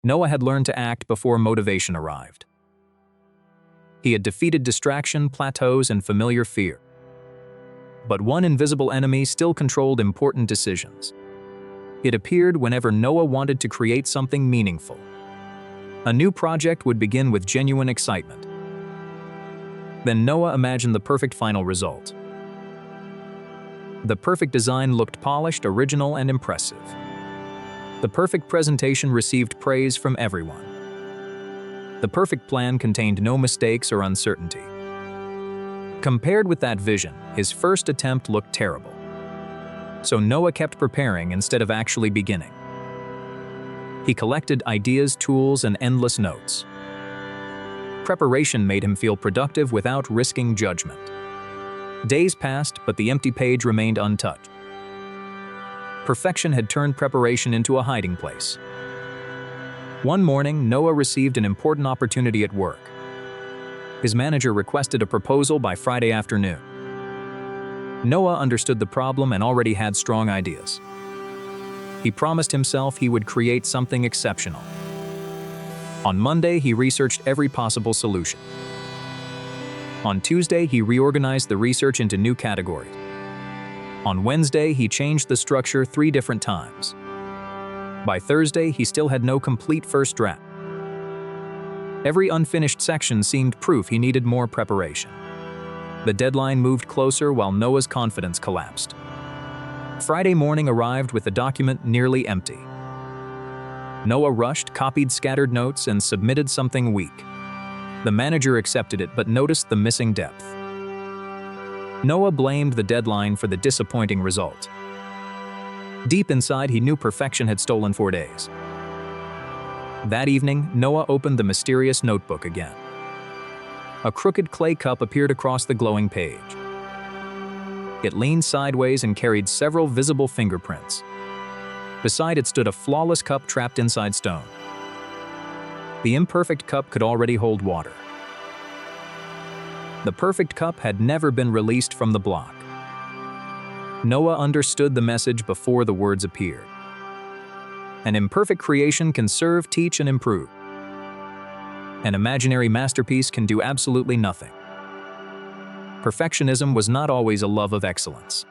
Noah had learned to act before motivation arrived. He had defeated distraction, plateaus, and familiar fear. But one invisible enemy still controlled important decisions. It appeared whenever Noah wanted to create something meaningful. A new project would begin with genuine excitement. Then Noah imagined the perfect final result. The perfect design looked polished, original, and impressive. The perfect presentation received praise from everyone. The perfect plan contained no mistakes or uncertainty. Compared with that vision, his first attempt looked terrible. So Noah kept preparing instead of actually beginning. He collected ideas, tools, and endless notes. Preparation made him feel productive without risking judgment. Days passed, but the empty page remained untouched. Perfection had turned preparation into a hiding place. One morning, Noah received an important opportunity at work. His manager requested a proposal by Friday afternoon. Noah understood the problem and already had strong ideas. He promised himself he would create something exceptional. On Monday, he researched every possible solution. On Tuesday, he reorganized the research into new categories. On Wednesday, he changed the structure 3 different times. By Thursday, he still had no complete first draft. Every unfinished section seemed proof he needed more preparation. The deadline moved closer while Noah's confidence collapsed. Friday morning arrived with the document nearly empty. Noah rushed, copied scattered notes, and submitted something weak. The manager accepted it but noticed the missing depth. Noah blamed the deadline for the disappointing result. Deep inside, he knew perfection had stolen 4 days. That evening, Noah opened the mysterious notebook again. A crooked clay cup appeared across the glowing page. It leaned sideways and carried several visible fingerprints. Beside it stood a flawless cup trapped inside stone. The imperfect cup could already hold water. The perfect cup had never been released from the block. Noah understood the message before the words appeared. An imperfect creation can serve, teach, and improve. An imaginary masterpiece can do absolutely nothing. Perfectionism was not always a love of excellence.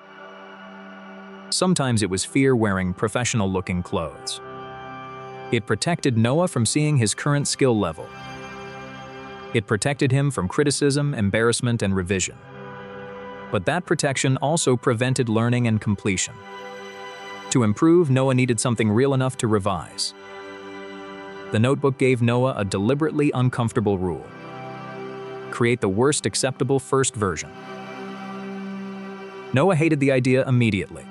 Sometimes it was fear wearing professional-looking clothes. It protected Noah from seeing his current skill level. It protected him from criticism, embarrassment, and revision. But that protection also prevented learning and completion. To improve, Noah needed something real enough to revise. The notebook gave Noah a deliberately uncomfortable rule. Create the worst acceptable first version. Noah hated the idea immediately.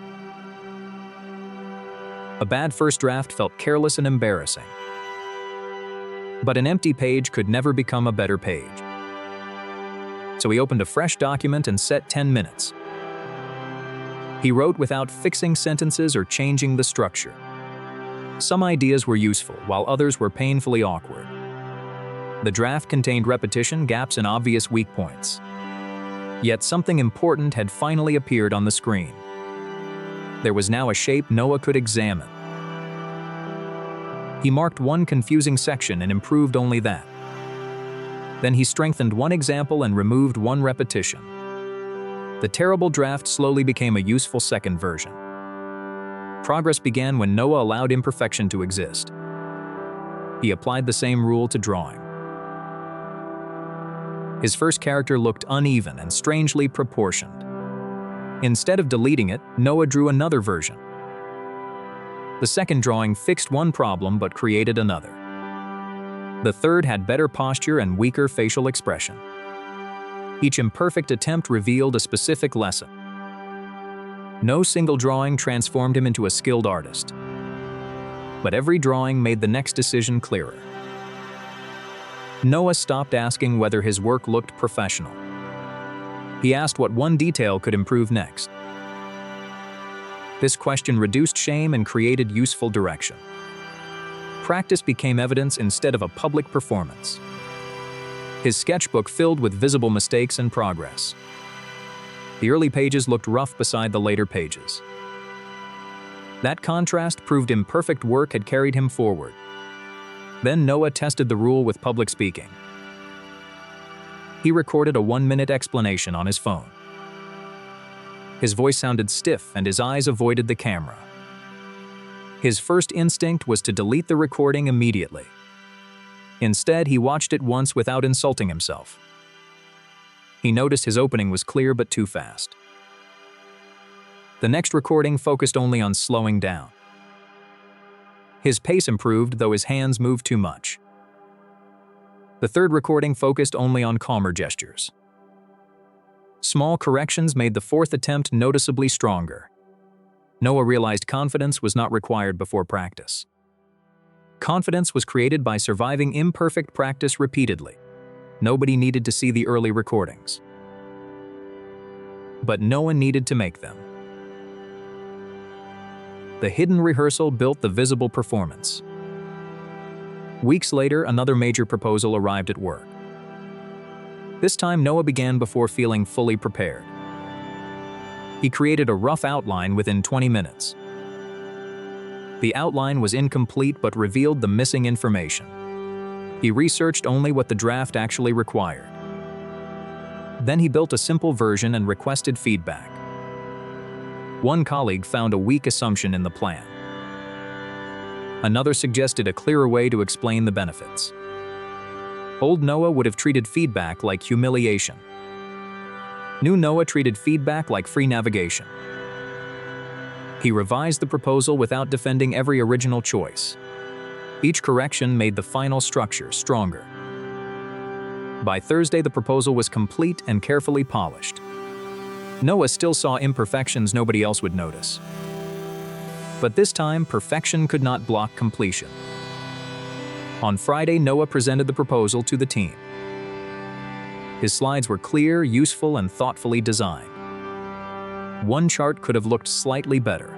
A bad first draft felt careless and embarrassing. But an empty page could never become a better page. So he opened a fresh document and set 10 minutes. He wrote without fixing sentences or changing the structure. Some ideas were useful, while others were painfully awkward. The draft contained repetition, gaps, and obvious weak points. Yet something important had finally appeared on the screen. There was now a shape Noah could examine. He marked one confusing section and improved only that. Then he strengthened one example and removed one repetition. The terrible draft slowly became a useful second version. Progress began when Noah allowed imperfection to exist. He applied the same rule to drawing. His first character looked uneven and strangely proportioned. Instead of deleting it, Noah drew another version. The second drawing fixed one problem but created another. The third had better posture and weaker facial expression. Each imperfect attempt revealed a specific lesson. No single drawing transformed him into a skilled artist. But every drawing made the next decision clearer. Noah stopped asking whether his work looked professional. He asked what one detail could improve next. This question reduced shame and created useful direction. Practice became evidence instead of a public performance. His sketchbook filled with visible mistakes and progress. The early pages looked rough beside the later pages. That contrast proved imperfect work had carried him forward. Then Noah tested the rule with public speaking. He recorded a 1-minute explanation on his phone. His voice sounded stiff and his eyes avoided the camera. His first instinct was to delete the recording immediately. Instead, he watched it once without insulting himself. He noticed his opening was clear but too fast. The next recording focused only on slowing down. His pace improved, though his hands moved too much. The third recording focused only on calmer gestures. Small corrections made the fourth attempt noticeably stronger. Noah realized confidence was not required before practice. Confidence was created by surviving imperfect practice repeatedly. Nobody needed to see the early recordings. But Noah needed to make them. The hidden rehearsal built the visible performance. Weeks later, another major proposal arrived at work. This time, Noah began before feeling fully prepared. He created a rough outline within 20 minutes. The outline was incomplete but revealed the missing information. He researched only what the draft actually required. Then he built a simple version and requested feedback. One colleague found a weak assumption in the plan. Another suggested a clearer way to explain the benefits. Old Noah would have treated feedback like humiliation. New Noah treated feedback like free navigation. He revised the proposal without defending every original choice. Each correction made the final structure stronger. By Thursday, the proposal was complete and carefully polished. Noah still saw imperfections nobody else would notice. But this time, perfection could not block completion. On Friday, Noah presented the proposal to the team. His slides were clear, useful, and thoughtfully designed. One chart could have looked slightly better.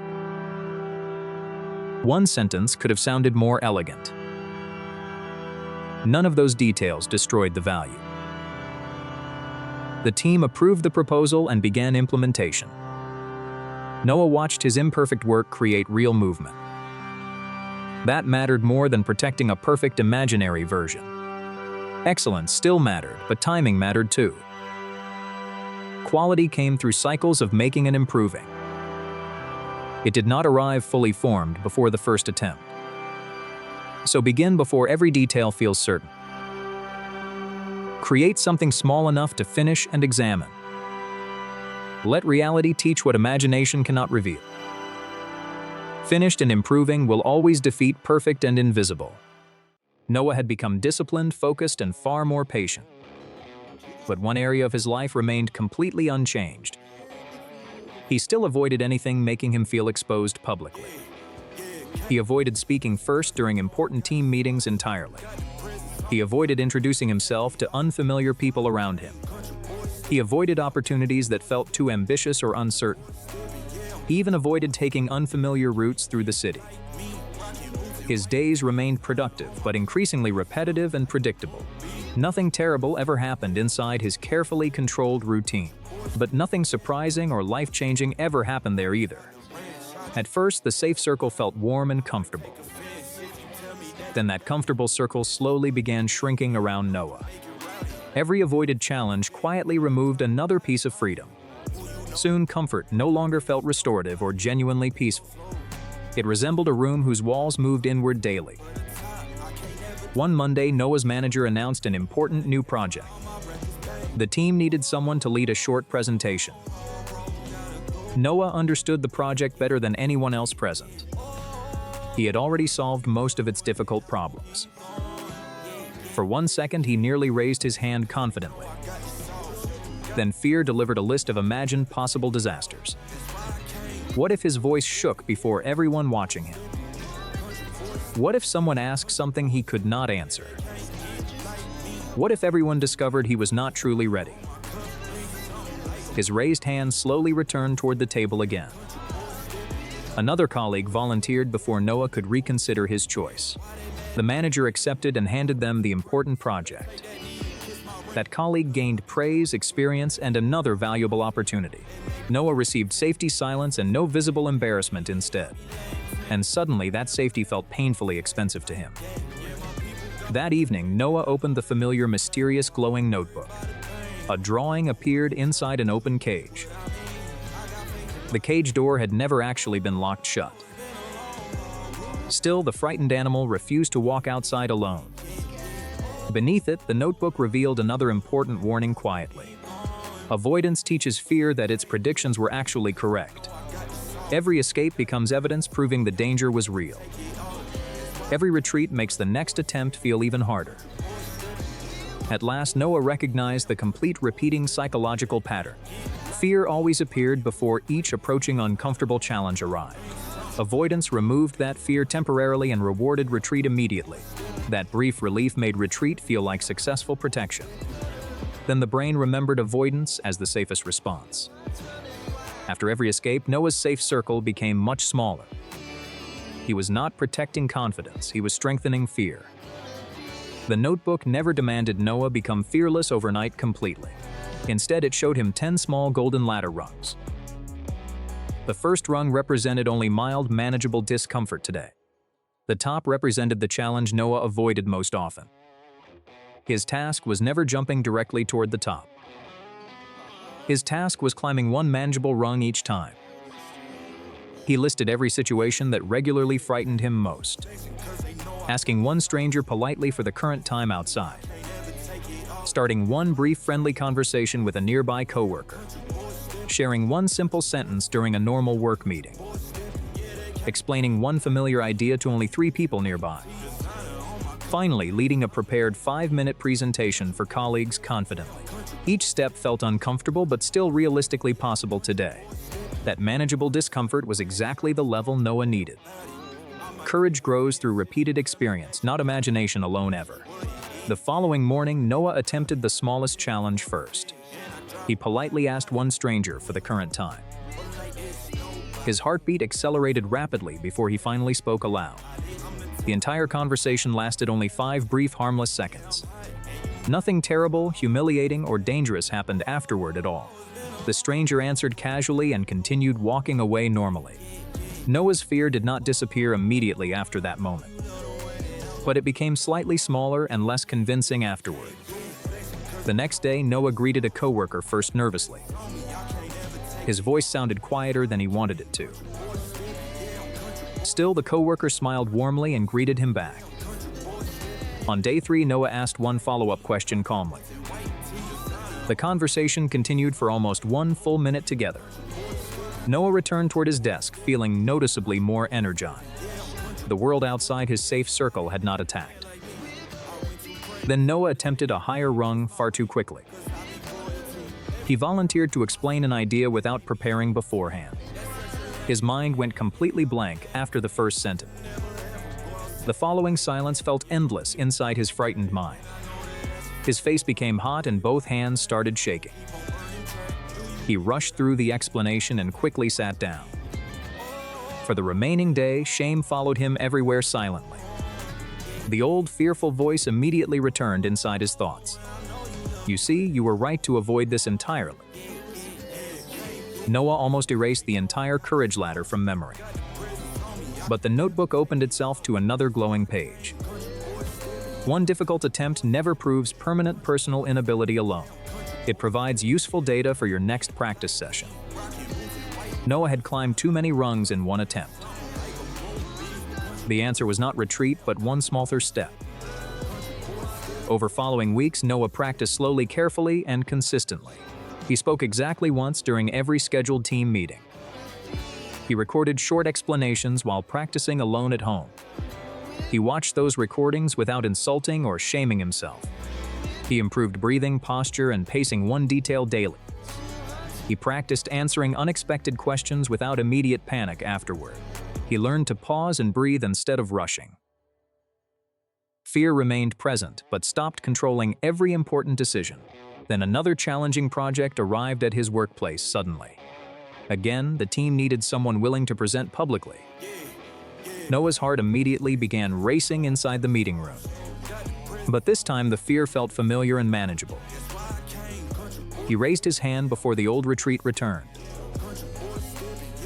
One sentence could have sounded more elegant. None of those details destroyed the value. The team approved the proposal and began implementation. Noah watched his imperfect work create real movement. That mattered more than protecting a perfect imaginary version. Excellence still mattered, but timing mattered too. Quality came through cycles of making and improving. It did not arrive fully formed before the first attempt. So begin before every detail feels certain. Create something small enough to finish and examine. Let reality teach what imagination cannot reveal. Finished and improving will always defeat perfect and invisible. Noah had become disciplined, focused, and far more patient. But one area of his life remained completely unchanged. He still avoided anything making him feel exposed publicly. He avoided speaking first during important team meetings entirely. He avoided introducing himself to unfamiliar people around him. He avoided opportunities that felt too ambitious or uncertain. He even avoided taking unfamiliar routes through the city. His days remained productive, but increasingly repetitive and predictable. Nothing terrible ever happened inside his carefully controlled routine. But nothing surprising or life-changing ever happened there either. At first, the safe circle felt warm and comfortable. Then that comfortable circle slowly began shrinking around Noah. Every avoided challenge quietly removed another piece of freedom. Soon, comfort no longer felt restorative or genuinely peaceful. It resembled a room whose walls moved inward daily. One Monday, Noah's manager announced an important new project. The team needed someone to lead a short presentation. Noah understood the project better than anyone else present. He had already solved most of its difficult problems. For 1 second, he nearly raised his hand confidently. Then fear delivered a list of imagined possible disasters. What if his voice shook before everyone watching him? What if someone asked something he could not answer? What if everyone discovered he was not truly ready? His raised hand slowly returned toward the table again. Another colleague volunteered before Noah could reconsider his choice. The manager accepted and handed them the important project. That colleague gained praise, experience, and another valuable opportunity. Noah received safety, silence, and no visible embarrassment instead. And suddenly, that safety felt painfully expensive to him. That evening, Noah opened the familiar mysterious glowing notebook. A drawing appeared inside an open cage. The cage door had never actually been locked shut. Still, the frightened animal refused to walk outside alone. Beneath it, the notebook revealed another important warning quietly. Avoidance teaches fear that its predictions were actually correct. Every escape becomes evidence proving the danger was real. Every retreat makes the next attempt feel even harder. At last, Noah recognized the complete repeating psychological pattern. Fear always appeared before each approaching uncomfortable challenge arrived. Avoidance removed that fear temporarily and rewarded retreat immediately. That brief relief made retreat feel like successful protection. Then the brain remembered avoidance as the safest response. After every escape, Noah's safe circle became much smaller. He was not protecting confidence, he was strengthening fear. The notebook never demanded Noah become fearless overnight completely. Instead, it showed him 10 small golden ladder rungs. The first rung represented only mild, manageable discomfort today. The top represented the challenge Noah avoided most often. His task was never jumping directly toward the top. His task was climbing one manageable rung each time. He listed every situation that regularly frightened him most. Asking one stranger politely for the current time outside. Starting one brief friendly conversation with a nearby coworker. Sharing one simple sentence during a normal work meeting. Explaining one familiar idea to only 3 people nearby. Finally, leading a prepared 5-minute presentation for colleagues confidently. Each step felt uncomfortable but still realistically possible today. That manageable discomfort was exactly the level Noah needed. Courage grows through repeated experience, not imagination alone ever. The following morning, Noah attempted the smallest challenge first. He politely asked one stranger for the current time. His heartbeat accelerated rapidly before he finally spoke aloud. The entire conversation lasted only 5 brief, harmless seconds. Nothing terrible, humiliating, or dangerous happened afterward at all. The stranger answered casually and continued walking away normally. Noah's fear did not disappear immediately after that moment, but it became slightly smaller and less convincing afterward. The next day, Noah greeted a coworker first nervously. His voice sounded quieter than he wanted it to. Still, the coworker smiled warmly and greeted him back. On day 3, Noah asked one follow-up question calmly. The conversation continued for almost 1 full minute together. Noah returned toward his desk, feeling noticeably more energized. The world outside his safe circle had not attacked. Then Noah attempted a higher rung far too quickly. He volunteered to explain an idea without preparing beforehand. His mind went completely blank after the first sentence. The following silence felt endless inside his frightened mind. His face became hot and both hands started shaking. He rushed through the explanation and quickly sat down. For the remaining day, shame followed him everywhere silently. The old, fearful voice immediately returned inside his thoughts. You see, you were right to avoid this entirely. Noah almost erased the entire courage ladder from memory. But the notebook opened itself to another glowing page. One difficult attempt never proves permanent personal inability alone. It provides useful data for your next practice session. Noah had climbed too many rungs in one attempt. The answer was not retreat, but one smaller step. Over following weeks, Noah practiced slowly, carefully, and consistently. He spoke exactly once during every scheduled team meeting. He recorded short explanations while practicing alone at home. He watched those recordings without insulting or shaming himself. He improved breathing, posture, and pacing one detail daily. He practiced answering unexpected questions without immediate panic afterward. He learned to pause and breathe instead of rushing. Fear remained present, but stopped controlling every important decision. Then another challenging project arrived at his workplace suddenly. Again, the team needed someone willing to present publicly. Noah's heart immediately began racing inside the meeting room. But this time, the fear felt familiar and manageable. He raised his hand before the old retreat returned.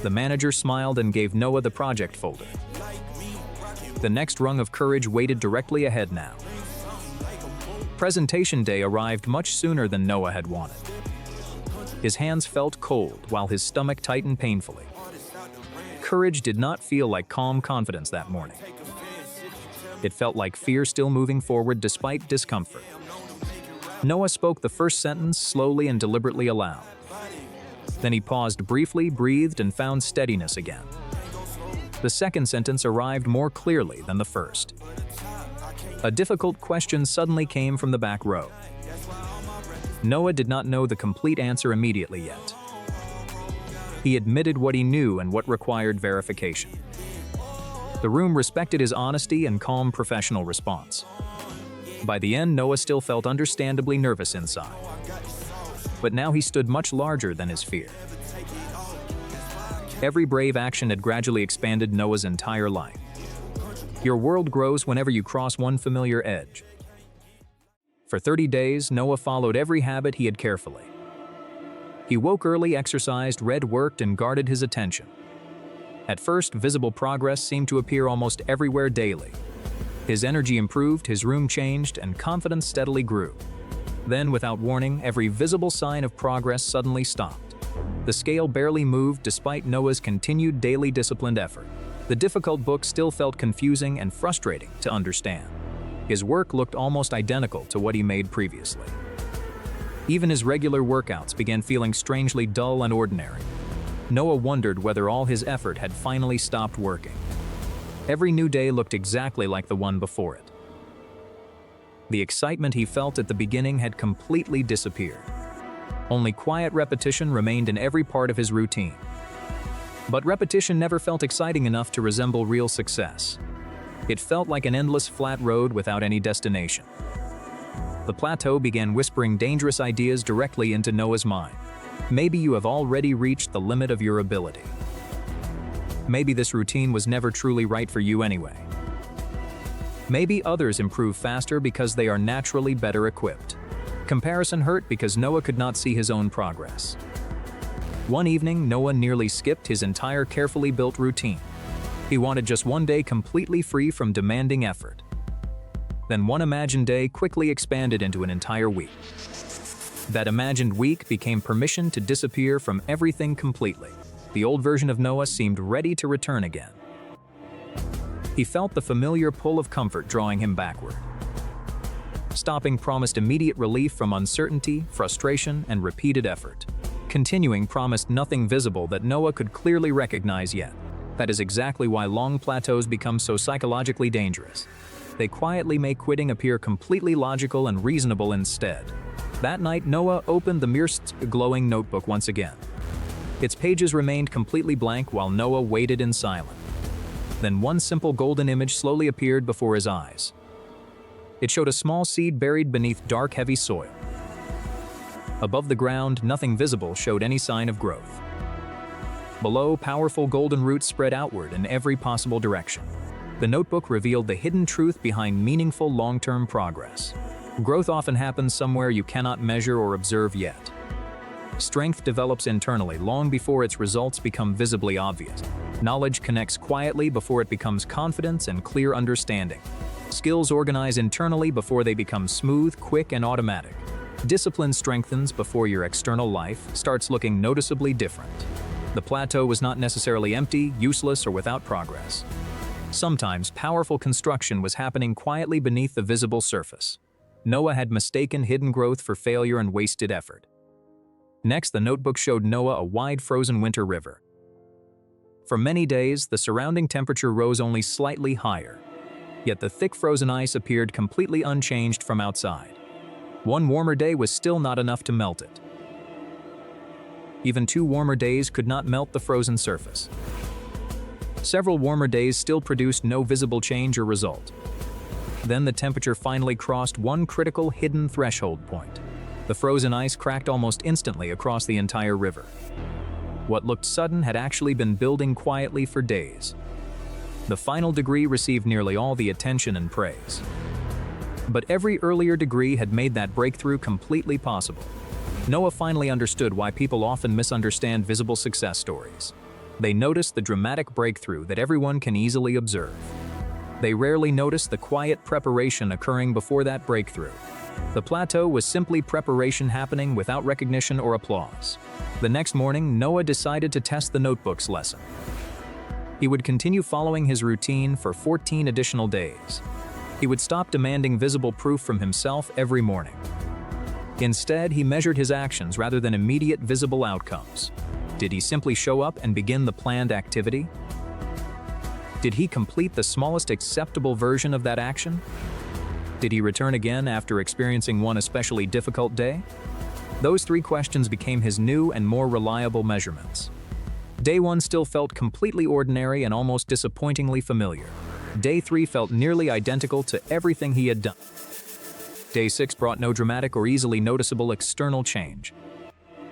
The manager smiled and gave Noah the project folder. The next rung of courage waited directly ahead now. Presentation day arrived much sooner than Noah had wanted. His hands felt cold while his stomach tightened painfully. Courage did not feel like calm confidence that morning. It felt like fear still moving forward despite discomfort. Noah spoke the first sentence slowly and deliberately aloud. Then he paused briefly, breathed, and found steadiness again. The second sentence arrived more clearly than the first. A difficult question suddenly came from the back row. Noah did not know the complete answer immediately yet. He admitted what he knew and what required verification. The room respected his honesty and calm professional response. By the end, Noah still felt understandably nervous inside. But now he stood much larger than his fear. Every brave action had gradually expanded Noah's entire life. Your world grows whenever you cross one familiar edge. For 30 days, Noah followed every habit he had carefully. He woke early, exercised, read, worked, and guarded his attention. At first, visible progress seemed to appear almost everywhere daily. His energy improved, his room changed, and confidence steadily grew. Then, without warning, every visible sign of progress suddenly stopped. The scale barely moved despite Noah's continued daily disciplined effort. The difficult book still felt confusing and frustrating to understand. His work looked almost identical to what he made previously. Even his regular workouts began feeling strangely dull and ordinary. Noah wondered whether all his effort had finally stopped working. Every new day looked exactly like the one before it. The excitement he felt at the beginning had completely disappeared. Only quiet repetition remained in every part of his routine. But repetition never felt exciting enough to resemble real success. It felt like an endless flat road without any destination. The plateau began whispering dangerous ideas directly into Noah's mind. Maybe you have already reached the limit of your ability. Maybe this routine was never truly right for you anyway. Maybe others improve faster because they are naturally better equipped. Comparison hurt because Noah could not see his own progress. One evening, Noah nearly skipped his entire carefully built routine. He wanted just one day completely free from demanding effort. Then one imagined day quickly expanded into an entire week. That imagined week became permission to disappear from everything completely. The old version of Noah seemed ready to return again. He felt the familiar pull of comfort drawing him backward. Stopping promised immediate relief from uncertainty, frustration, and repeated effort. Continuing promised nothing visible that Noah could clearly recognize yet. That is exactly why long plateaus become so psychologically dangerous. They quietly make quitting appear completely logical and reasonable instead. That night, Noah opened the glowing notebook once again. Its pages remained completely blank while Noah waited in silence. Then one simple golden image slowly appeared before his eyes. It showed a small seed buried beneath dark, heavy soil. Above the ground, nothing visible showed any sign of growth. Below, powerful golden roots spread outward in every possible direction. The notebook revealed the hidden truth behind meaningful long-term progress. Growth often happens somewhere you cannot measure or observe yet. Strength develops internally long before its results become visibly obvious. Knowledge connects quietly before it becomes confidence and clear understanding. Skills organize internally before they become smooth, quick, and automatic. Discipline strengthens before your external life starts looking noticeably different. The plateau was not necessarily empty, useless, or without progress. Sometimes powerful construction was happening quietly beneath the visible surface. Noah had mistaken hidden growth for failure and wasted effort. Next, the notebook showed Noah a wide frozen winter river. For many days, the surrounding temperature rose only slightly higher. Yet the thick frozen ice appeared completely unchanged from outside. One warmer day was still not enough to melt it. Even 2 warmer days could not melt the frozen surface. Several warmer days still produced no visible change or result. Then the temperature finally crossed one critical hidden threshold point. The frozen ice cracked almost instantly across the entire river. What looked sudden had actually been building quietly for days. The final degree received nearly all the attention and praise. But every earlier degree had made that breakthrough completely possible. Noah finally understood why people often misunderstand visible success stories. They notice the dramatic breakthrough that everyone can easily observe. They rarely notice the quiet preparation occurring before that breakthrough. The plateau was simply preparation happening without recognition or applause. The next morning, Noah decided to test the notebook's lesson. He would continue following his routine for 14 additional days. He would stop demanding visible proof from himself every morning. Instead, he measured his actions rather than immediate visible outcomes. Did he simply show up and begin the planned activity? Did he complete the smallest acceptable version of that action? Did he return again after experiencing one especially difficult day? Those three questions became his new and more reliable measurements. Day 1 still felt completely ordinary and almost disappointingly familiar. Day 3 felt nearly identical to everything he had done. Day 6 brought no dramatic or easily noticeable external change.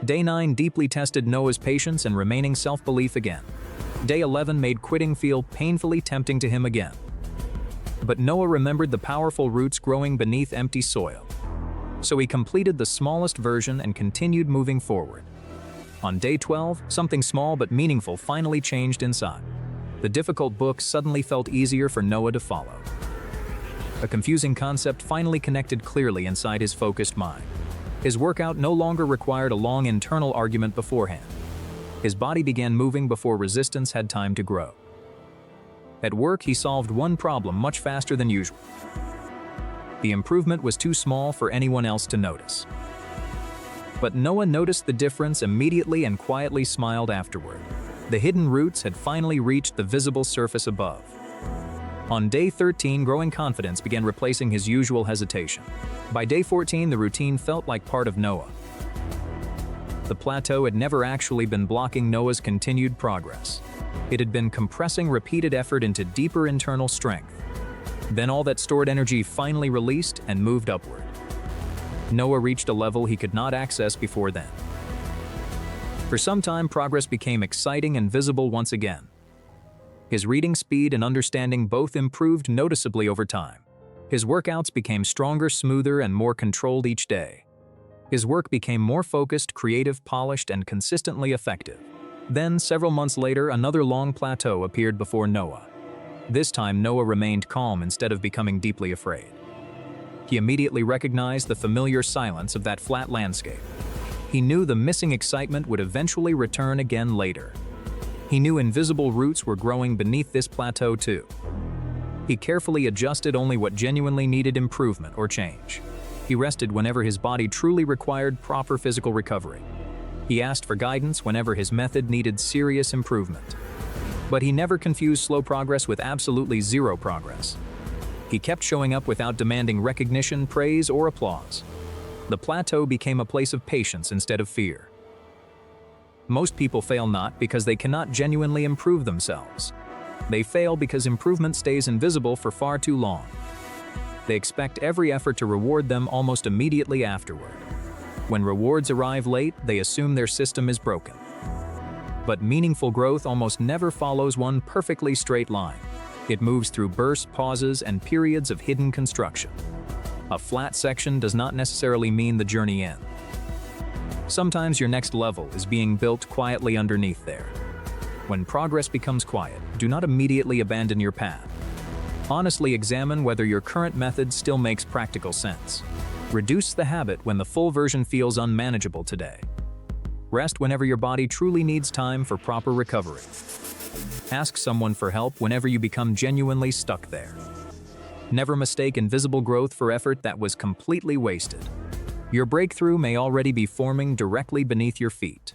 Day 9 deeply tested Noah's patience and remaining self-belief again. Day 11 made quitting feel painfully tempting to him again. But Noah remembered the powerful roots growing beneath empty soil. So he completed the smallest version and continued moving forward. On day 12, something small but meaningful finally changed inside. The difficult book suddenly felt easier for Noah to follow. A confusing concept finally connected clearly inside his focused mind. His workout no longer required a long internal argument beforehand. His body began moving before resistance had time to grow. At work, he solved one problem much faster than usual. The improvement was too small for anyone else to notice. But Noah noticed the difference immediately and quietly smiled afterward. The hidden roots had finally reached the visible surface above. On day 13, growing confidence began replacing his usual hesitation. By day 14, the routine felt like part of Noah. The plateau had never actually been blocking Noah's continued progress. It had been compressing repeated effort into deeper internal strength. Then all that stored energy finally released and moved upward. Noah reached a level he could not access before then. For some time, progress became exciting and visible once again. His reading speed and understanding both improved noticeably over time. His workouts became stronger, smoother, and more controlled each day. His work became more focused, creative, polished, and consistently effective. Then, several months later, another long plateau appeared before Noah. This time, Noah remained calm instead of becoming deeply afraid. He immediately recognized the familiar silence of that flat landscape. He knew the missing excitement would eventually return again later. He knew invisible roots were growing beneath this plateau too. He carefully adjusted only what genuinely needed improvement or change. He rested whenever his body truly required proper physical recovery. He asked for guidance whenever his method needed serious improvement. But he never confused slow progress with absolutely zero progress. He kept showing up without demanding recognition, praise, or applause. The plateau became a place of patience instead of fear. Most people fail not because they cannot genuinely improve themselves. They fail because improvement stays invisible for far too long. They expect every effort to reward them almost immediately afterward. When rewards arrive late, they assume their system is broken. But meaningful growth almost never follows one perfectly straight line. It moves through bursts, pauses, and periods of hidden construction. A flat section does not necessarily mean the journey ends. Sometimes your next level is being built quietly underneath there. When progress becomes quiet, do not immediately abandon your path. Honestly examine whether your current method still makes practical sense. Reduce the habit when the full version feels unmanageable today. Rest whenever your body truly needs time for proper recovery. Ask someone for help whenever you become genuinely stuck there. Never mistake invisible growth for effort that was completely wasted. Your breakthrough may already be forming directly beneath your feet.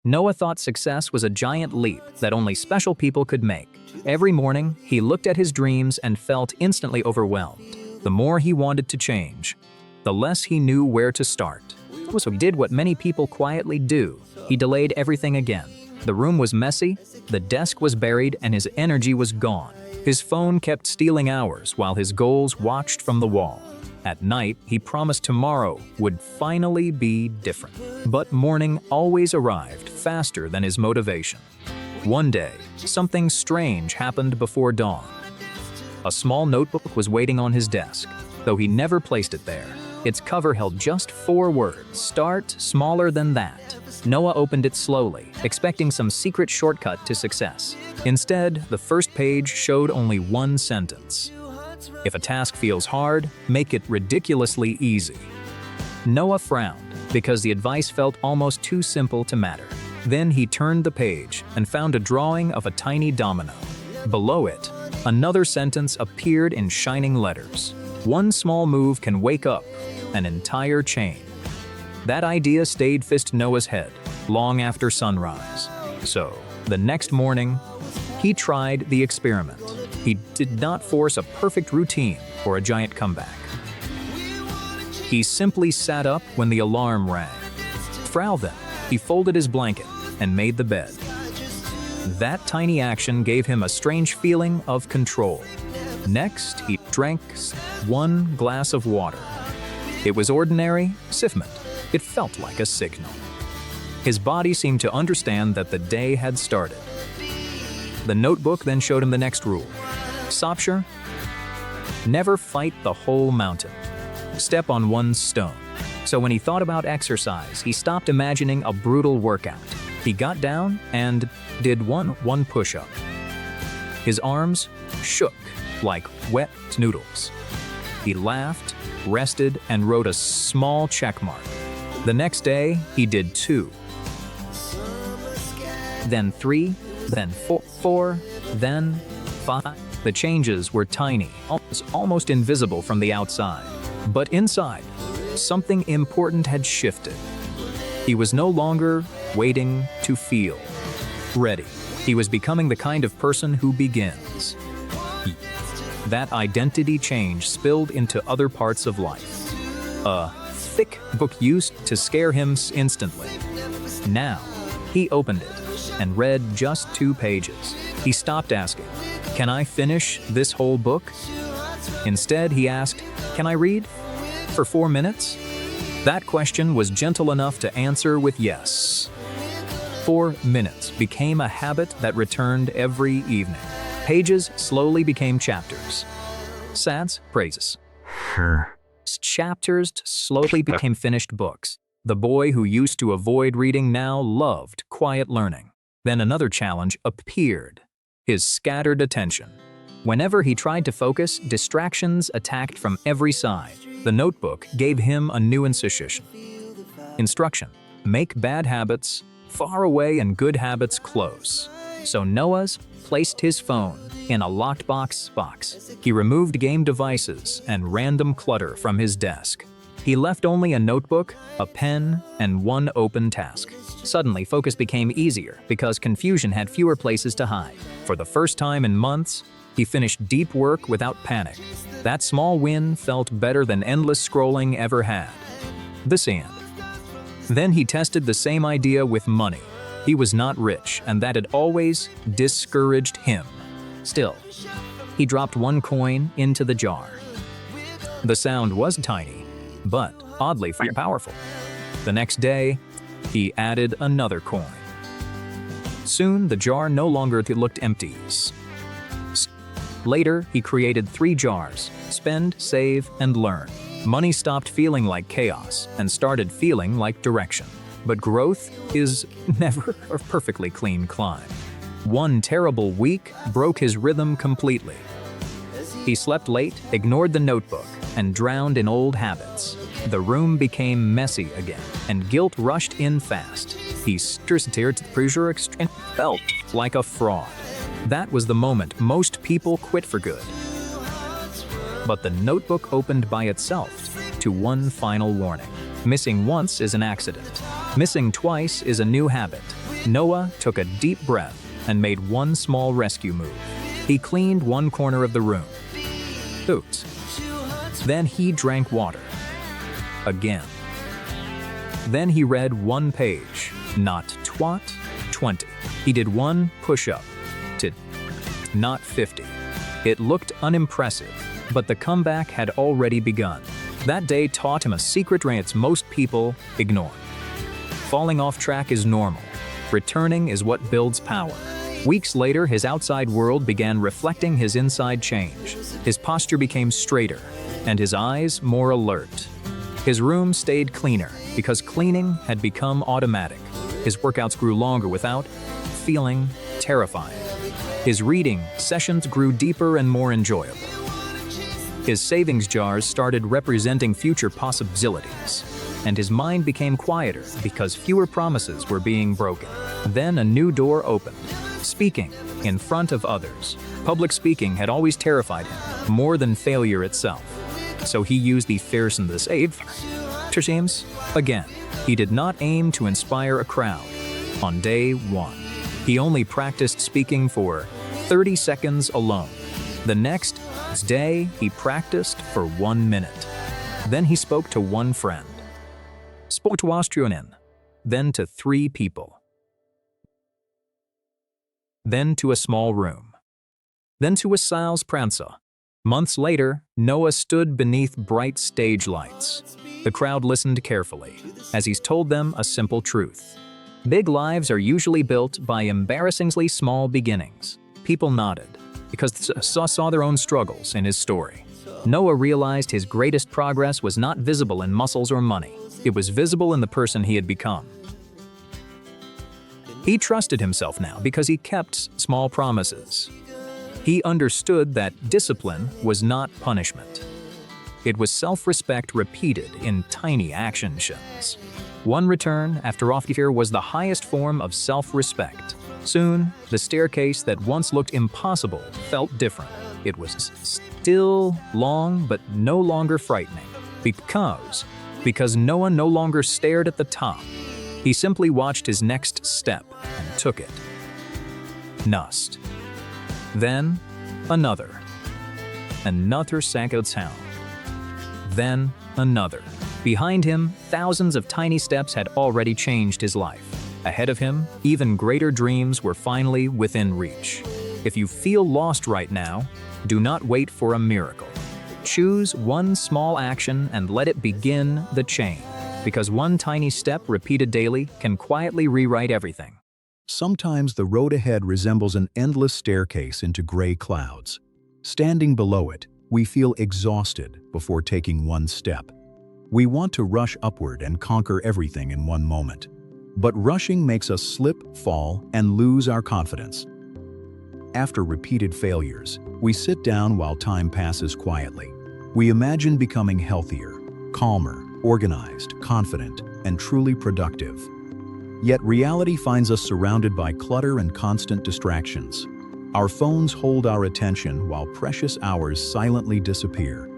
Noah thought success was a giant leap that only special people could make. Every morning, he looked at his dreams and felt instantly overwhelmed. The more he wanted to change, the less he knew where to start. So he did what many people quietly do. He delayed everything again. The room was messy, the desk was buried, and his energy was gone. His phone kept stealing hours while his goals watched from the wall. At night, he promised tomorrow would finally be different. But morning always arrived faster than his motivation. One day, something strange happened before dawn. A small notebook was waiting on his desk, though he never placed it there. Its cover held just 4 words, "Start smaller than that." Noah opened it slowly, expecting some secret shortcut to success. Instead, the first page showed only one sentence. If a task feels hard, make it ridiculously easy. Noah frowned because the advice felt almost too simple to matter. Then he turned the page and found a drawing of a tiny domino. Below it, another sentence appeared in shining letters. One small move can wake up an entire chain. That idea stayed fixed in Noah's head long after sunrise. So, the next morning, he tried the experiment. He did not force a perfect routine or a giant comeback. He simply sat up when the alarm rang. Then, he folded his blanket and made the bed. That tiny action gave him a strange feeling of control. Next, he drank one glass of water. It was ordinary siphment. It felt like a signal. His body seemed to understand that the day had started. The notebook then showed him the next rule. Sopshire, never fight the whole mountain. Step on one stone. So when he thought about exercise, he stopped imagining a brutal workout. He got down and did one push-up. His arms shook like wet noodles. He laughed, rested, and wrote a small check mark. The next day, he did 2. Then 3, then 4, then 5. The changes were tiny, almost invisible from the outside. But inside, something important had shifted. He was no longer waiting to feel ready. He was becoming the kind of person who begins. That identity change spilled into other parts of life. A thick book used to scare him instantly. Now, he opened it and read just 2 pages. He stopped asking, "Can I finish this whole book?" Instead, he asked, "Can I read for 4 minutes?" That question was gentle enough to answer with yes. 4 minutes became a habit that returned every evening. Pages slowly became chapters. Sads, praises. Chapters slowly became finished books. The boy who used to avoid reading now loved quiet learning. Then another challenge appeared: his scattered attention. Whenever he tried to focus, distractions attacked from every side. The notebook gave him a new instruction: make bad habits far away and good habits close. So Noah's placed his phone in a locked box. He removed game devices and random clutter from his desk. He left only a notebook, a pen, and one open task. Suddenly, focus became easier because confusion had fewer places to hide. For the first time in months, he finished deep work without panic. That small win felt better than endless scrolling ever had. The end. Then he tested the same idea with money. He was not rich, and that had always discouraged him. Still, he dropped 1 coin into the jar. The sound was tiny, but oddly powerful. The next day, he added another coin. Soon, the jar no longer looked empty. Later, he created 3 jars: spend, save, and learn. Money stopped feeling like chaos and started feeling like direction. But growth is never a perfectly clean climb. One terrible week broke his rhythm completely. He slept late, ignored the notebook, and drowned in old habits. The room became messy again, and guilt rushed in fast. He stared to the pressure and felt like a fraud. That was the moment most people quit for good. But the notebook opened by itself to one final warning. Missing once is an accident. Missing twice is a new habit. Noah took a deep breath and made one small rescue move. He cleaned one corner of the room. Oops. Then he drank water. Again. Then he read 1 page, not 20. He did 1 push-up, not 50. It looked unimpressive, but the comeback had already begun. That day taught him a secret trance most people ignore. Falling off track is normal. Returning is what builds power. Weeks later, his outside world began reflecting his inside change. His posture became straighter, and his eyes more alert. His room stayed cleaner because cleaning had become automatic. His workouts grew longer without feeling terrifying. His reading sessions grew deeper and more enjoyable. His savings jars started representing future possibilities, and his mind became quieter because fewer promises were being broken. Then a new door opened. Speaking in front of others. Public speaking had always terrified him, more than failure itself. So he used the fears and the save James again. He did not aim to inspire a crowd. On day 1, he only practiced speaking for 30 seconds alone. The next day, he practiced for 1 minute. Then he spoke to one friend. Spoke to Austrianin. Then to 3 people. Then to a small room. Then to a sales prancer. Months later, Noah stood beneath bright stage lights. The crowd listened carefully, as he's told them a simple truth. Big lives are usually built by embarrassingly small beginnings. People nodded, because they saw their own struggles in his story. Noah realized his greatest progress was not visible in muscles or money. It was visible in the person he had become. He trusted himself now because he kept small promises. He understood that discipline was not punishment. It was self-respect repeated in tiny actions. One return after off-fear was the highest form of self-respect. Soon, the staircase that once looked impossible felt different. It was still long, but no longer frightening. Because Noah no longer stared at the top. He simply watched his next step and took it. Nust. Then, another second sound. Then, another. Behind him, thousands of tiny steps had already changed his life. Ahead of him, even greater dreams were finally within reach. If you feel lost right now, do not wait for a miracle. Choose one small action and let it begin the chain, because one tiny step repeated daily can quietly rewrite everything. Sometimes the road ahead resembles an endless staircase into gray clouds. Standing below it, we feel exhausted before taking one step. We want to rush upward and conquer everything in one moment. But rushing makes us slip, fall, and lose our confidence. After repeated failures, we sit down while time passes quietly. We imagine becoming healthier, calmer, organized, confident, and truly productive. Yet reality finds us surrounded by clutter and constant distractions. Our phones hold our attention while precious hours silently disappear.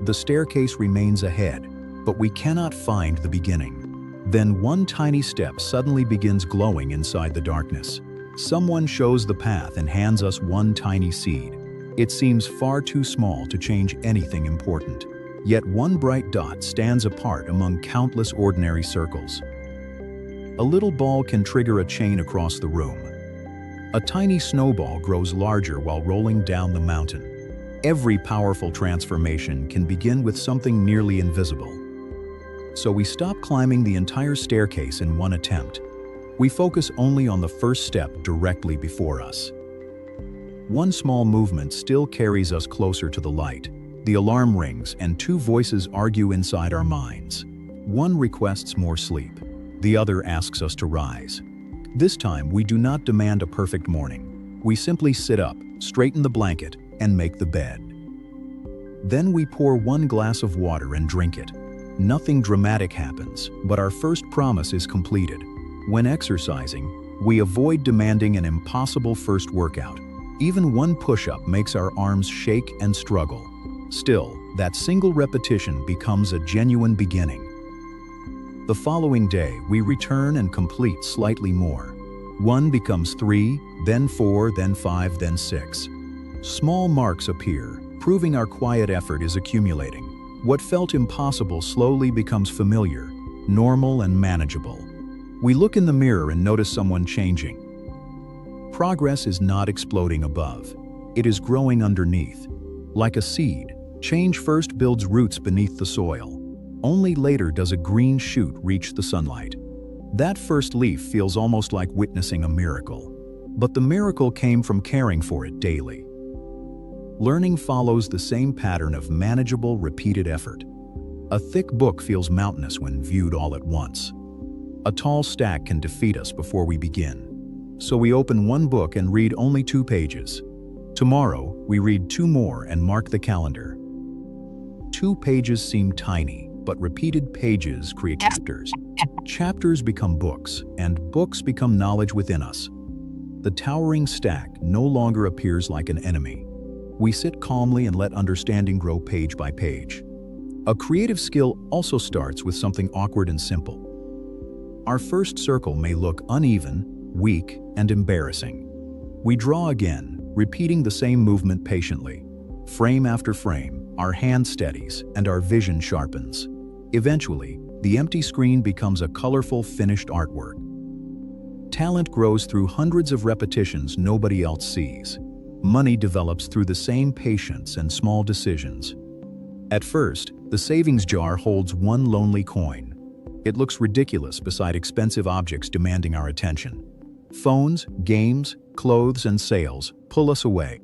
The staircase remains ahead, but we cannot find the beginning. Then one tiny step suddenly begins glowing inside the darkness. Someone shows the path and hands us one tiny seed. It seems far too small to change anything important. Yet one bright dot stands apart among countless ordinary circles. A little ball can trigger a chain across the room. A tiny snowball grows larger while rolling down the mountain. Every powerful transformation can begin with something nearly invisible. So we stop climbing the entire staircase in one attempt. We focus only on the first step directly before us. One small movement still carries us closer to the light. The alarm rings and 2 voices argue inside our minds. One requests more sleep. The other asks us to rise. This time, we do not demand a perfect morning. We simply sit up, straighten the blanket, and make the bed. Then we pour 1 glass of water and drink it. Nothing dramatic happens, but our first promise is completed. When exercising, we avoid demanding an impossible first workout. Even 1 push-up makes our arms shake and struggle. Still, that single repetition becomes a genuine beginning. The following day, we return and complete slightly more. 1 becomes 3, then 4, then 5, then 6. Small marks appear, proving our quiet effort is accumulating. What felt impossible slowly becomes familiar, normal, and manageable. We look in the mirror and notice someone changing. Progress is not exploding above. It is growing underneath. Like a seed, change first builds roots beneath the soil. Only later does a green shoot reach the sunlight. That first leaf feels almost like witnessing a miracle. But the miracle came from caring for it daily. Learning follows the same pattern of manageable, repeated effort. A thick book feels mountainous when viewed all at once. A tall stack can defeat us before we begin. So we open 1 book and read only 2 pages. Tomorrow, we read 2 more and mark the calendar. 2 pages seem tiny, but repeated pages create chapters. Chapters become books, and books become knowledge within us. The towering stack no longer appears like an enemy. We sit calmly and let understanding grow page by page. A creative skill also starts with something awkward and simple. Our first circle may look uneven, weak, and embarrassing. We draw again, repeating the same movement patiently. Frame after frame, our hand steadies and our vision sharpens. Eventually, the empty screen becomes a colorful, finished artwork. Talent grows through hundreds of repetitions nobody else sees. Money develops through the same patience and small decisions. At first, the savings jar holds one lonely coin. It looks ridiculous beside expensive objects demanding our attention. Phones, games, clothes, and sales pull us away.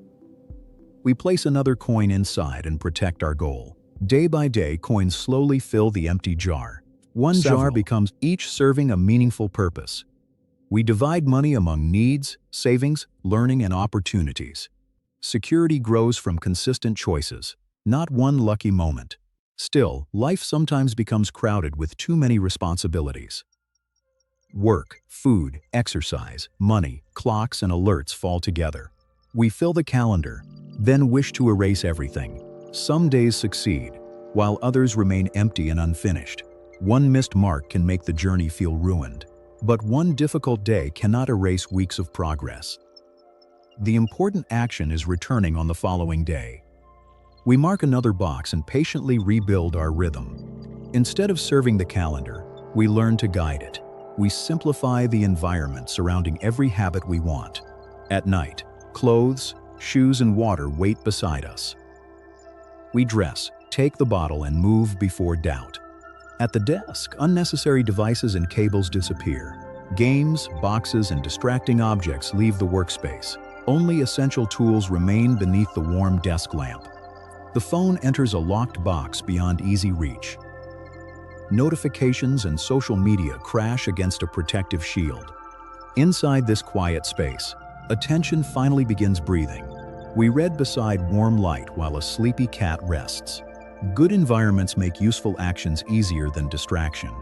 We place another coin inside and protect our goal. Day by day, coins slowly fill the empty jar. One jar becomes each serving a meaningful purpose. We divide money among needs, savings, learning, and opportunities. Security grows from consistent choices, not one lucky moment. Still, life sometimes becomes crowded with too many responsibilities. Work, food, exercise, money, clocks, and alerts fall together. We fill the calendar, then wish to erase everything. Some days succeed, while others remain empty and unfinished. One missed mark can make the journey feel ruined. But one difficult day cannot erase weeks of progress. The important action is returning on the following day. We mark another box and patiently rebuild our rhythm. Instead of serving the calendar, we learn to guide it. We simplify the environment surrounding every habit we want. At night, clothes, shoes, and water wait beside us. We dress, take the bottle, and move before doubt. At the desk, unnecessary devices and cables disappear. Games, boxes, and distracting objects leave the workspace. Only essential tools remain beneath the warm desk lamp. The phone enters a locked box beyond easy reach. Notifications and social media crash against a protective shield. Inside this quiet space, attention finally begins breathing. We read beside warm light while a sleepy cat rests. Good environments make useful actions easier than distraction.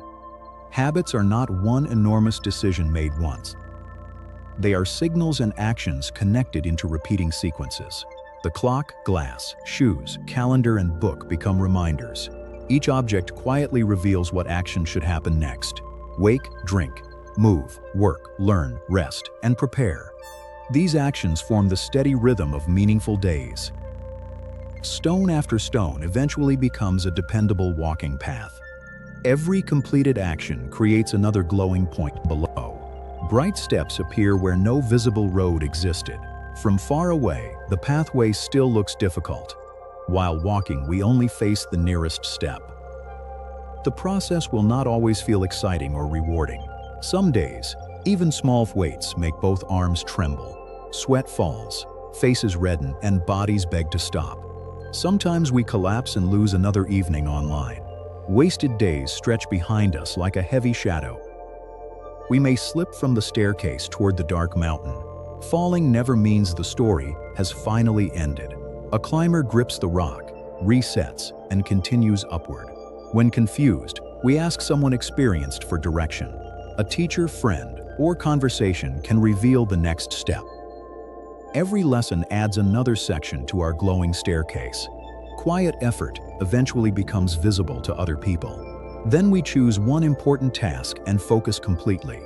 Habits are not one enormous decision made once. They are signals and actions connected into repeating sequences. The clock, glass, shoes, calendar, and book become reminders. Each object quietly reveals what action should happen next. Wake, drink, move, work, learn, rest, and prepare. These actions form the steady rhythm of meaningful days. Stone after stone eventually becomes a dependable walking path. Every completed action creates another glowing point below. Bright steps appear where no visible road existed. From far away, the pathway still looks difficult. While walking, we only face the nearest step. The process will not always feel exciting or rewarding. Some days, even small weights make both arms tremble. Sweat falls, faces redden, and bodies beg to stop. Sometimes we collapse and lose another evening online. Wasted days stretch behind us like a heavy shadow. We may slip from the staircase toward the dark mountain. Falling never means the story has finally ended. A climber grips the rock, resets, and continues upward. When confused, we ask someone experienced for direction. A teacher, friend, or conversation can reveal the next step. Every lesson adds another section to our glowing staircase. Quiet effort eventually becomes visible to other people. Then we choose one important task and focus completely.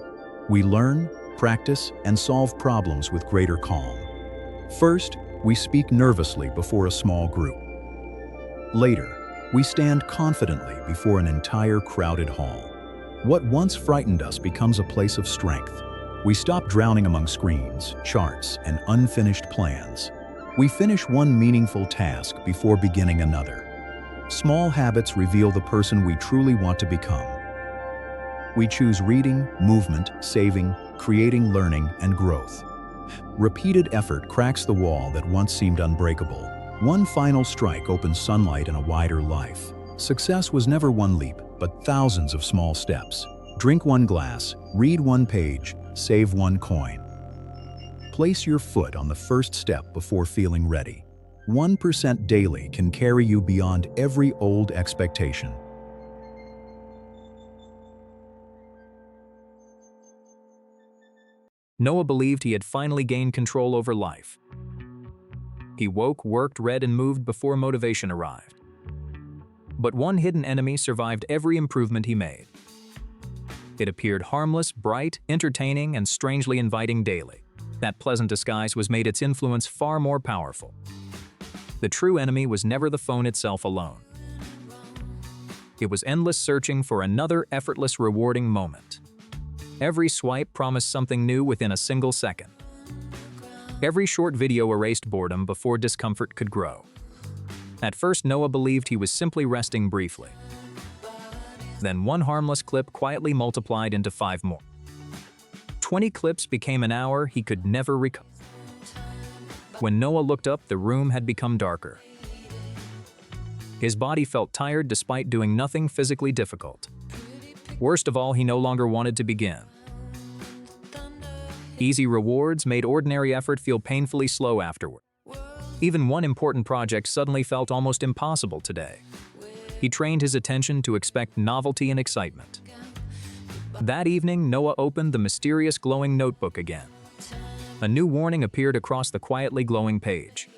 We learn, practice, and solve problems with greater calm. First, we speak nervously before a small group. Later, we stand confidently before an entire crowded hall. What once frightened us becomes a place of strength. We stop drowning among screens, charts, and unfinished plans. We finish one meaningful task before beginning another. Small habits reveal the person we truly want to become. We choose reading, movement, saving, creating, learning, and growth. Repeated effort cracks the wall that once seemed unbreakable. One final strike opens sunlight and a wider life. Success was never one leap, but thousands of small steps. Drink one glass, read one page, save one coin. Place your foot on the first step before feeling ready. 1% daily can carry you beyond every old expectation. Noah believed he had finally gained control over life. He woke, worked, read, and moved before motivation arrived. But one hidden enemy survived every improvement he made. It appeared harmless, bright, entertaining, and strangely inviting daily. That pleasant disguise was made its influence far more powerful. The true enemy was never the phone itself alone. It was endless searching for another effortless, rewarding moment. Every swipe promised something new within a single second. Every short video erased boredom before discomfort could grow. At first, Noah believed he was simply resting briefly. Then one harmless clip quietly multiplied into 5 more. 20 clips became an hour he could never recover. When Noah looked up, the room had become darker. His body felt tired despite doing nothing physically difficult. Worst of all, he no longer wanted to begin. Easy rewards made ordinary effort feel painfully slow afterward. Even one important project suddenly felt almost impossible today. He trained his attention to expect novelty and excitement. That evening, Noah opened the mysterious glowing notebook again. A new warning appeared across the quietly glowing page.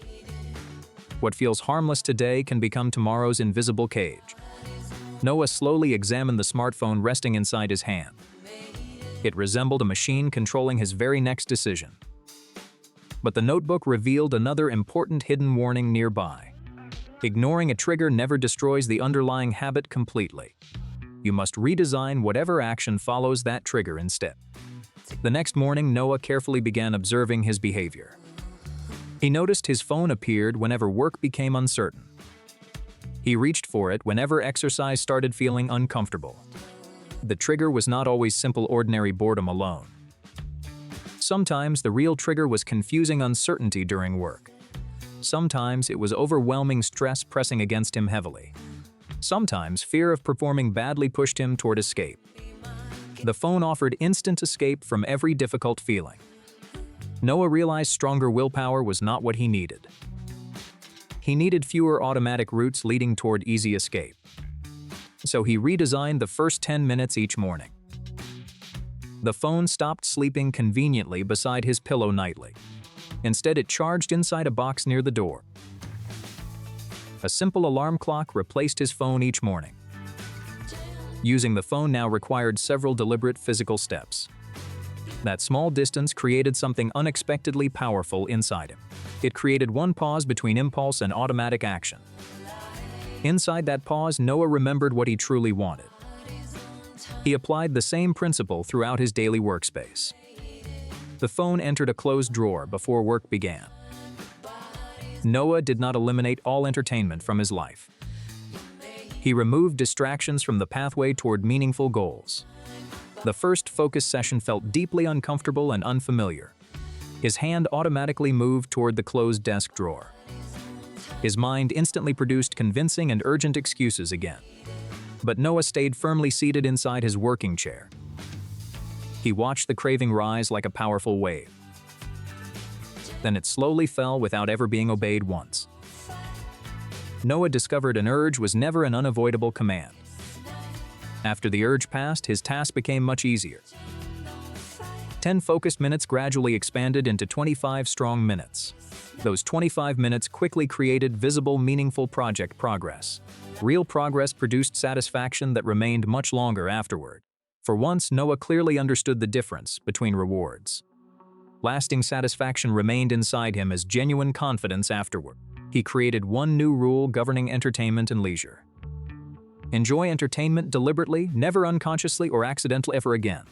What feels harmless today can become tomorrow's invisible cage. Noah slowly examined the smartphone resting inside his hand. It resembled a machine controlling his very next decision. But the notebook revealed another important hidden warning nearby. Ignoring a trigger never destroys the underlying habit completely. You must redesign whatever action follows that trigger instead. The next morning, Noah carefully began observing his behavior. He noticed his phone appeared whenever work became uncertain. He reached for it whenever exercise started feeling uncomfortable. The trigger was not always simple ordinary boredom alone. Sometimes the real trigger was confusing uncertainty during work. Sometimes it was overwhelming stress pressing against him heavily. Sometimes fear of performing badly pushed him toward escape. The phone offered instant escape from every difficult feeling. Noah realized stronger willpower was not what he needed. He needed fewer automatic routes leading toward easy escape. So he redesigned the first 10 minutes each morning. The phone stopped sleeping conveniently beside his pillow nightly. Instead, it charged inside a box near the door. A simple alarm clock replaced his phone each morning. Using the phone now required several deliberate physical steps. That small distance created something unexpectedly powerful inside him. It created one pause between impulse and automatic action. Inside that pause, Noah remembered what he truly wanted. He applied the same principle throughout his daily workspace. The phone entered a closed drawer before work began. Noah did not eliminate all entertainment from his life. He removed distractions from the pathway toward meaningful goals. The first focus session felt deeply uncomfortable and unfamiliar. His hand automatically moved toward the closed desk drawer. His mind instantly produced convincing and urgent excuses again. But Noah stayed firmly seated inside his working chair. He watched the craving rise like a powerful wave. Then it slowly fell without ever being obeyed once. Noah discovered an urge was never an unavoidable command. After the urge passed, his task became much easier. 10 focused minutes gradually expanded into 25 strong minutes. Those 25 minutes quickly created visible, meaningful project progress. Real progress produced satisfaction that remained much longer afterward. For once, Noah clearly understood the difference between rewards. Lasting satisfaction remained inside him as genuine confidence afterward. He created one new rule governing entertainment and leisure. Enjoy entertainment deliberately, never unconsciously or accidentally ever again.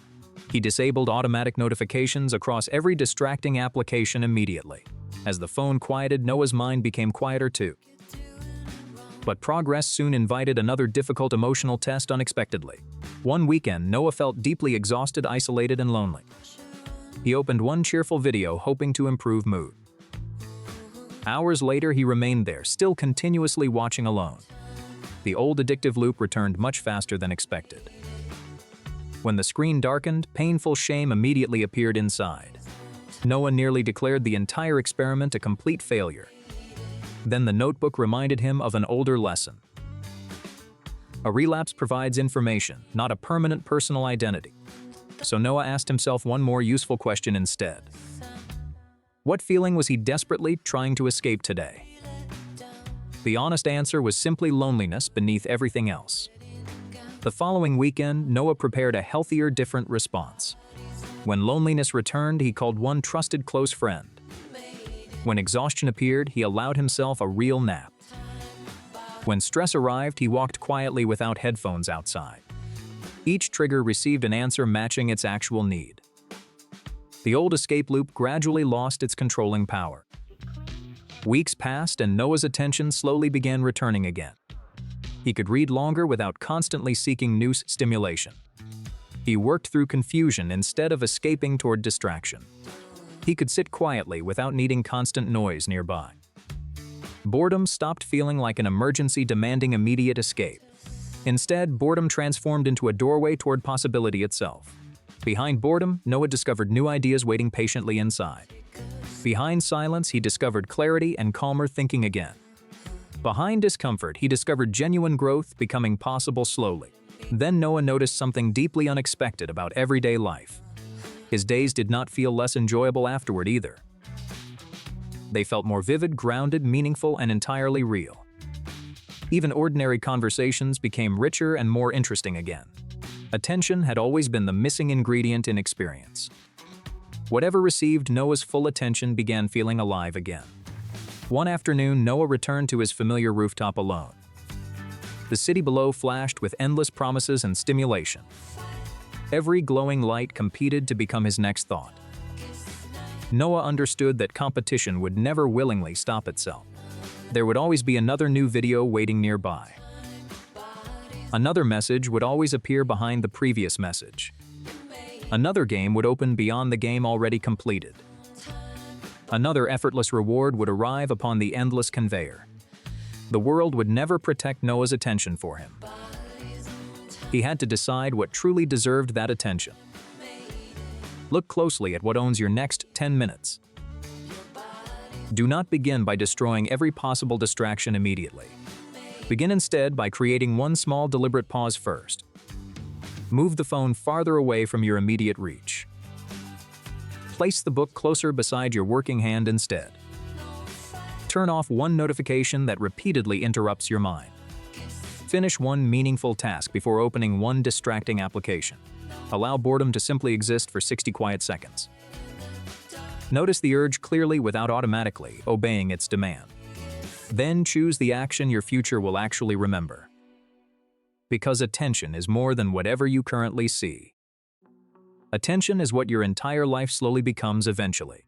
He disabled automatic notifications across every distracting application immediately. As the phone quieted, Noah's mind became quieter too. But progress soon invited another difficult emotional test unexpectedly. One weekend, Noah felt deeply exhausted, isolated, and lonely. He opened one cheerful video, hoping to improve mood. Hours later, he remained there, still continuously watching alone. The old addictive loop returned much faster than expected. When the screen darkened, painful shame immediately appeared inside. Noah nearly declared the entire experiment a complete failure. Then the notebook reminded him of an older lesson. A relapse provides information, not a permanent personal identity. So Noah asked himself one more useful question instead. What feeling was he desperately trying to escape today? The honest answer was simply loneliness beneath everything else. The following weekend, Noah prepared a healthier, different response. When loneliness returned, he called one trusted close friend. When exhaustion appeared, he allowed himself a real nap. When stress arrived, he walked quietly without headphones outside. Each trigger received an answer matching its actual need. The old escape loop gradually lost its controlling power. Weeks passed and Noah's attention slowly began returning again. He could read longer without constantly seeking new stimulation. He worked through confusion instead of escaping toward distraction. He could sit quietly without needing constant noise nearby. Boredom stopped feeling like an emergency demanding immediate escape. Instead, boredom transformed into a doorway toward possibility itself. Behind boredom, Noah discovered new ideas waiting patiently inside. Behind silence, he discovered clarity and calmer thinking again. Behind discomfort, he discovered genuine growth becoming possible slowly. Then Noah noticed something deeply unexpected about everyday life. His days did not feel less enjoyable afterward either. They felt more vivid, grounded, meaningful, and entirely real. Even ordinary conversations became richer and more interesting again. Attention had always been the missing ingredient in experience. Whatever received Noah's full attention began feeling alive again. One afternoon, Noah returned to his familiar rooftop alone. The city below flashed with endless promises and stimulation. Every glowing light competed to become his next thought. Noah understood that competition would never willingly stop itself. There would always be another new video waiting nearby. Another message would always appear behind the previous message. Another game would open beyond the game already completed. Another effortless reward would arrive upon the endless conveyor. The world would never protect Noah's attention for him. He had to decide what truly deserved that attention. Look closely at what owns your next 10 minutes. Do not begin by destroying every possible distraction immediately. Begin instead by creating one small deliberate pause first. Move the phone farther away from your immediate reach. Place the book closer beside your working hand instead. Turn off one notification that repeatedly interrupts your mind. Finish one meaningful task before opening one distracting application. Allow boredom to simply exist for 60 quiet seconds. Notice the urge clearly without automatically obeying its demand. Then choose the action your future will actually remember. Because attention is more than whatever you currently see. Attention is what your entire life slowly becomes eventually.